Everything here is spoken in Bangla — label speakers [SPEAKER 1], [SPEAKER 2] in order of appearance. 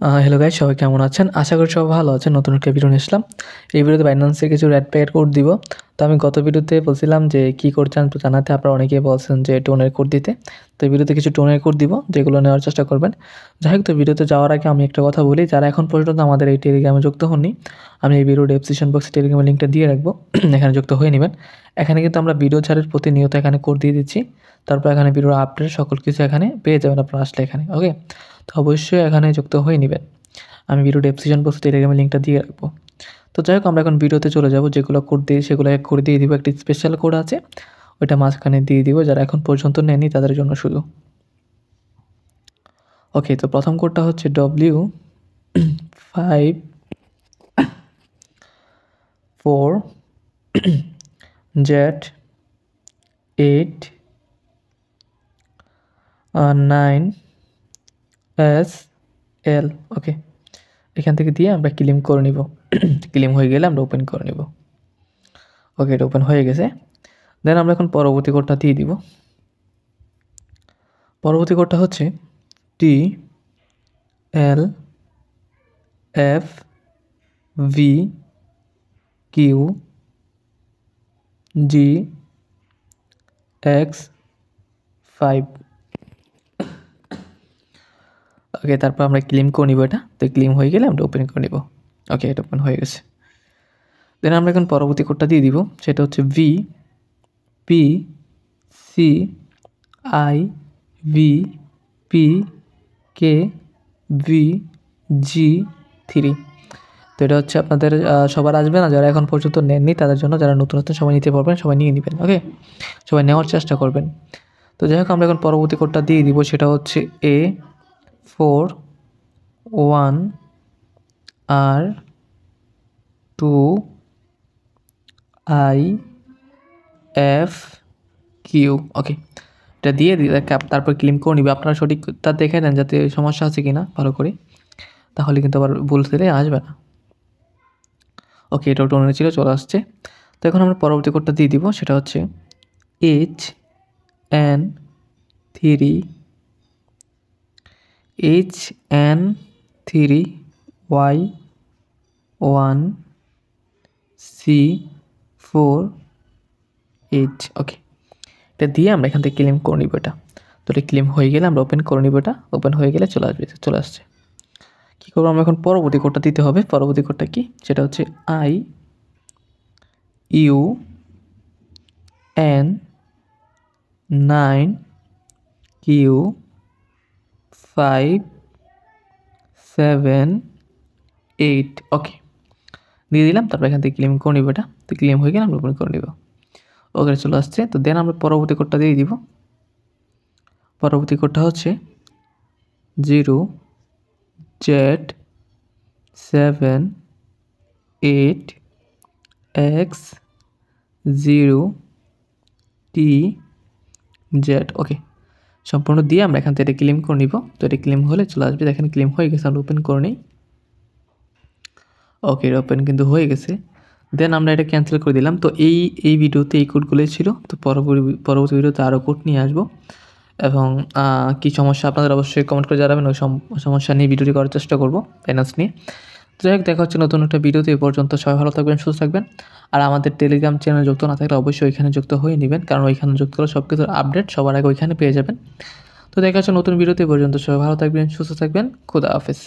[SPEAKER 1] হ্যালো গাইস, সবাই কেমন আছেন? আশা করি সবাই ভালো আছেন। নতুন একটা ভিডিও নিয়ে আসলাম। এই ভিডিওতে বাইন্যান্সের কিছু রেড প্যাকেট কোড দিব। তো আমি গত ভিডিওতে বলছিলাম যে কী কোড চান তো জানাতে, আপনারা অনেকেই বলছেন যে টোনের কোড দিতে। তো এই ভিডিওতে কিছু টোনের কোড দিব, যেগুলো নেওয়ার চেষ্টা করবেন। যাই হোক, তো ভিডিওতে যাওয়ার আগে আমি একটা কথা বলি, যারা এখন পর্যন্ত আমাদের এই টেলিগ্রামে যুক্ত হননি, আমি এই ভিডিও ডেসক্রিপশন বক্সে টেলিগ্রামের লিঙ্কটা দিয়ে রাখবো। এখানে যুক্ত হয়ে নেবেন। এখানে কিন্তু আমরা ভিডিও ছাড়ের প্রতিনিয়ত এখানে কোড দিয়ে দিচ্ছি। তারপর এখানে ভিডিওর আপডেট সকল কিছু এখানে পেয়ে যাবেন আপনারা আসলে এখানে। ওকে, তো অবশ্যই এখানে যুক্ত হয়ে নেবেন। আমি ভিডিও ডেসক্রিপশন বক্সে টেলিগ্রামের লিঙ্কটা দিয়ে রাখবো। তো যাই হোক, আমরা এখন ভিডিওতে চলে যাব। যেগুলো কোড দিই সেগুলো এক করে দিয়ে দিব। একটি স্পেশাল কোড আছে, ওইটা মাঝখানে দিয়ে দিব, যারা এখন পর্যন্ত নেয়নি তাদের জন্য শুধু। ওকে, তো প্রথম কোডটা হচ্ছে W54Z8 9SL। ওকে, এখান থেকে দিয়ে আমরা ক্লেম করে নিব। ক্লেম হয়ে গেলে আমরা ওপেন করে নিব। ওকে, এটা ওপেন হয়ে গেছে। দেন আমরা এখন পরবর্তী কোডটা দিয়ে দিব। পরবর্তী কোডটা হচ্ছে TLFVQGX5। ওকে, তারপর আমরা ক্লেম করে নিব এটা। তো ক্লেম হয়ে গেলে আমরা ওপেন করে নিব। ওকে, এটা ওপেন হয়ে গেছে। দেন আমরা এখন পরবর্তী কোডটা দিয়ে দিব, সেটা হচ্ছে VPCIVPKVG3। তো এটা হচ্ছে আপনাদের সবার আসবে না, যারা এখন পর্যন্ত নেননি তাদের জন্য। যারা নতুন নতুন সবাই নিতে পারবেন, সবাই নিয়ে নেবেন। ওকে, সবাই নেওয়ার চেষ্টা করবেন। তো যাই হোক, আমরা এখন পরবর্তী কোডটা দিয়ে দিব, সেটা হচ্ছে A41R2IFQ। ওকে, এটা দিয়ে তারপর ক্লেম করে নিবে। আপনারা সঠিকটা দেখে নেন যাতে সমস্যা আছে কি না ভালো করে, তাহলে কিন্তু আবার ভুল দিলে আসবে না। ওকে, এটাও টোনে ছিল, চলে আসছে। তো এখন আমরা পরবর্তী কোডটা দিয়ে দিব, সেটা হচ্ছে HN3Y1C4H। ওকে, এটা দিয়ে আমরা এখান থেকে ক্লেম করে নিব এটা। তো এটা ক্লেম হয়ে গেলে আমরা ওপেন করে নিব এটা। ওপেন হয়ে গেলে চলে আসছে। কী করবো আমরা এখন? পরবর্তী কোডটা দিতে হবে। পরবর্তী কোডটা কি? সেটা হচ্ছে IUN9Q578। ওকে, দিয়ে দিলাম। তারপর এখান থেকে ক্লেম করে নিব এটা। তো ক্লেম হয়ে গেলে আমরা ওপেন করে নিব। ওকে, চলে আসছে। তো দেন আমরা পরবর্তী কোডটা দিয়ে দিব। পরবর্তী কোডটা হচ্ছে 0Z78X0TZ। ওকে, সম্পূর্ণ দিয়ে আমরা এখান থেকে এটা ক্লেম করে নিব। তো এটা ক্লেম হলে চলে আসবে। দেখেন ক্লেম হয়ে গেছে, আমরা ওপেন করে নিই। ওকে, এটা ওপেন কিন্তু হয়ে গেছে। দেন আমরা এটা ক্যান্সেল করে দিলাম। তো এই ভিডিওতে এই কোডগুলোই ছিল। তো পরবর্তী ভিডিওতে আরও কোড নিয়ে আসবো। এবং কী সমস্যা আপনাদের অবশ্যই কমেন্ট করে জানাবেন। ওই সমস্যা নিয়ে ভিডিওটি করার চেষ্টা করবো, ফাইন্যান্স নিয়ে। তো যাই হোক, দেখা হচ্ছে নতুন একটা ভিডিওতে। এ পর্যন্ত সবাই ভালো থাকবেন, সুস্থ থাকবেন। আর আমাদের টেলিগ্রাম চ্যানেল যুক্ত না থাকলে অবশ্যই ওইখানে যুক্ত হয়ে নেবেন, কারণ ওইখানে যুক্ত হলে সব কিছুর আপডেট সবার আগে ওইখানে পেয়ে যাবেন। তো দেখা হচ্ছে নতুন ভিডিওতে। এ পর্যন্ত সবাই ভালো থাকবেন, সুস্থ থাকবেন। খুদা হাফেজ।